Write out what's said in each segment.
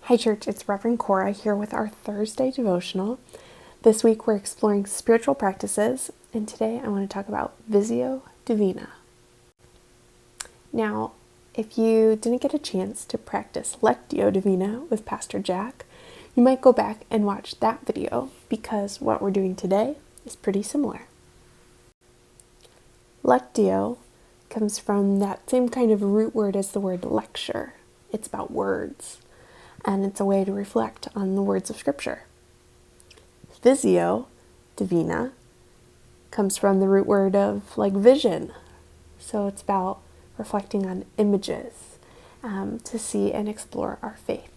Hi Church, it's Reverend Cora here with our Thursday Devotional. This week we're exploring spiritual practices, and today I want to talk about Lectio Divina. Now, if you didn't get a chance to practice Lectio Divina with Pastor Jack, you might go back and watch that video because what we're doing today is pretty similar. Lectio comes from that same kind of root word as the word lecture. It's about words, and it's a way to reflect on the words of Scripture. Lectio Divina comes from the root word of vision. So it's about reflecting on images to see and explore our faith.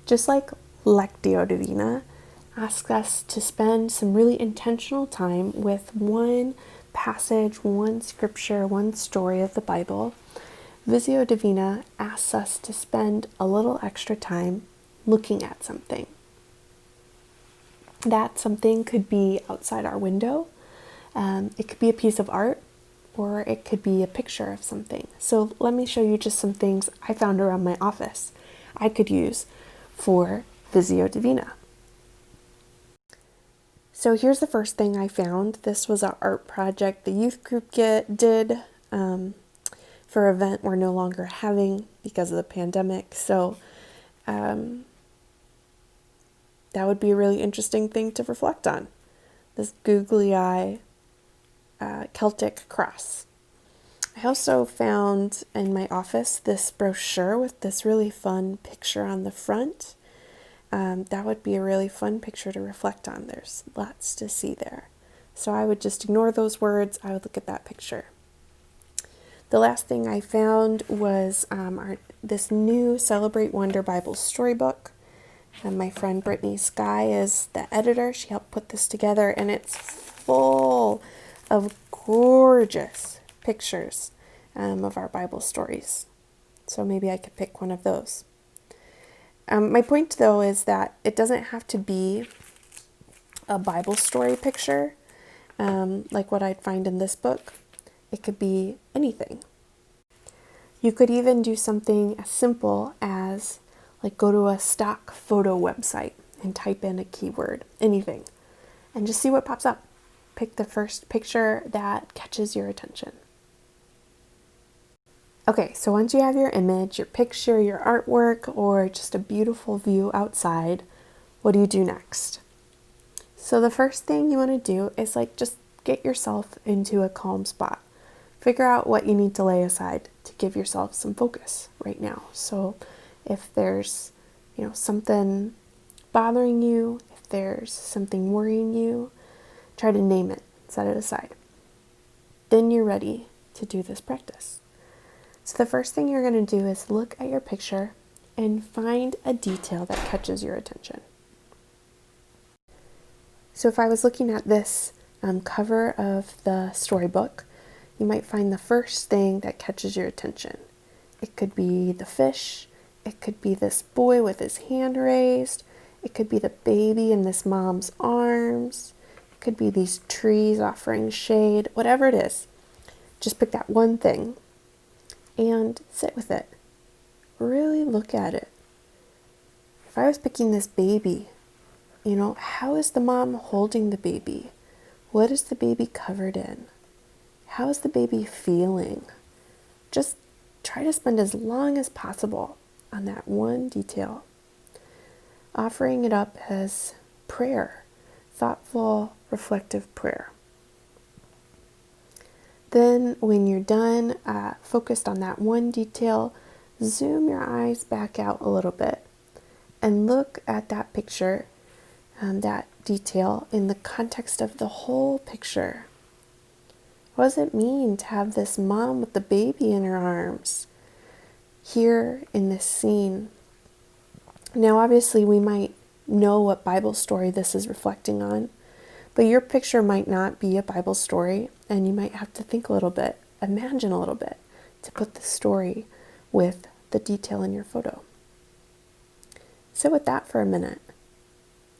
Just like Lectio Divina asks us to spend some really intentional time with one passage, one scripture, one story of the Bible, Lectio Divina asks us to spend a little extra time looking at something. That something could be outside our window. It could be a piece of art, or it could be a picture of something. So let me show you just some things I found around my office I could use for Lectio Divina. So here's the first thing I found. This was an art project the youth group did for an event we're no longer having because of the pandemic. So that would be a really interesting thing to reflect on. This googly eye Celtic cross. I also found in my office this brochure with this really fun picture on the front. That would be a really fun picture to reflect on. There's lots to see there. So I would just ignore those words. I would look at that picture. The last thing I found was this new Celebrate Wonder Bible storybook. And my friend Brittany Skye is the editor. She helped put this together, and it's full of gorgeous pictures of our Bible stories. So maybe I could pick one of those. My point, though, is that it doesn't have to be a Bible story picture like what I'd find in this book. It could be anything. You could even do something as simple as go to a stock photo website and type in a keyword, anything, and just see what pops up. Pick the first picture that catches your attention. Okay, so once you have your image, your picture, your artwork, or just a beautiful view outside, what do you do next? So the first thing you want to do is just get yourself into a calm spot. Figure out what you need to lay aside to give yourself some focus right now. So if there's, something bothering you, if there's something worrying you, try to name it, set it aside. Then you're ready to do this practice. So the first thing you're going to do is look at your picture and find a detail that catches your attention. So if I was looking at this cover of the storybook, you might find the first thing that catches your attention. It could be the fish. It could be this boy with his hand raised. It could be the baby in this mom's arms. It could be these trees offering shade. Whatever it is, just pick that one thing and sit with it. Really look at it. If I was picking this baby, how is the mom holding the baby? What is the baby covered in? How is the baby feeling? Just try to spend as long as possible on that one detail, offering it up as prayer, thoughtful, reflective prayer. Then when you're done, focused on that one detail, zoom your eyes back out a little bit and look at that picture, that detail in the context of the whole picture. What does it mean to have this mom with the baby in her arms here in this scene? Now, obviously, we might know what Bible story this is reflecting on, but your picture might not be a Bible story, and you might have to think a little bit, imagine a little bit, to put the story with the detail in your photo. Sit with that for a minute.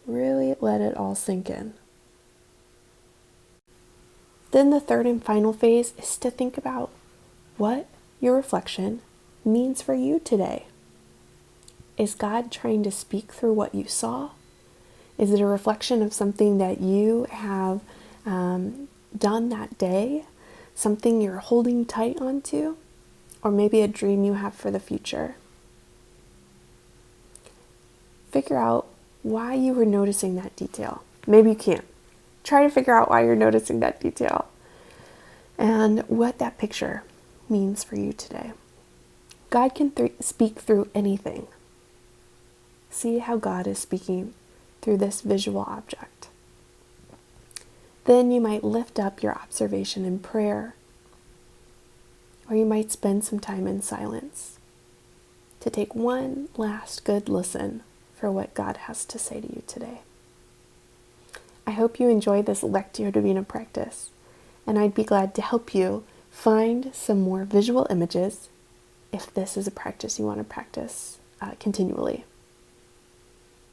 Really let it all sink in. Then the third and final phase is to think about what your reflection means for you today. Is God trying to speak through what you saw? Is it a reflection of something that you have done that day? Something you're holding tight onto? Or maybe a dream you have for the future? Figure out why you were noticing that detail. Maybe you can't. Try to figure out why you're noticing that detail and what that picture means for you today. God can speak through anything. See how God is speaking through this visual object. Then you might lift up your observation in prayer, or you might spend some time in silence to take one last good listen for what God has to say to you today. I hope you enjoy this Lectio Divina practice, and I'd be glad to help you find some more visual images if this is a practice you want to practice continually.